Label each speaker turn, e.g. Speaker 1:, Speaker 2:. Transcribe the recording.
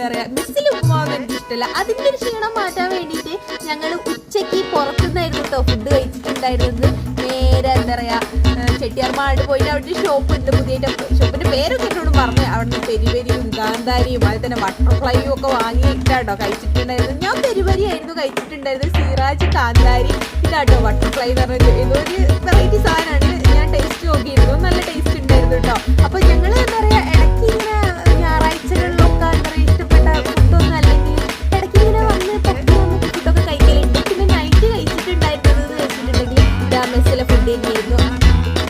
Speaker 1: എന്താ പറയാ മിസ്സിൽ ഉപ്പുമാവൊന്നും എനിക്ക് ഇഷ്ടമല്ല. അതിന്റെ ഒരു ക്ഷീണം മാറ്റാൻ വേണ്ടിയിട്ട് ഞങ്ങൾ ഉച്ചയ്ക്ക് പുറത്തുനിന്നായിരുന്നു കേട്ടോ ഫുഡ് കഴിച്ചിട്ടുണ്ടായിരുന്നത്. നേരെ എന്താ പറയാ ചെട്ടിയാർമാട് പോയിട്ട് അവിടെ ഷോപ്പ് ഉണ്ട് പുതിയ ഷോപ്പിന്റെ പേരൊക്കെ എന്നോട് പറഞ്ഞു. അവിടുന്ന് പെരിപെരിയും ഗാന്ധാരിയും അതുപോലെ തന്നെ ബട്ടർഫ്ലൈയും ഒക്കെ വാങ്ങിയിട്ടാട്ടോ കഴിച്ചിട്ടുണ്ടായിരുന്നത്. ഞാൻ പെരിപെരി ആയിരുന്നു കഴിച്ചിട്ടുണ്ടായിരുന്നത്. സിറാജ് കാന്താരി ഇതാട്ടോ ബട്ടർഫ്ലൈ എന്ന് പറഞ്ഞത് ഏതോ ഒരു വെറൈറ്റി സാധനമാണ്. ഞാൻ ടേസ്റ്റ്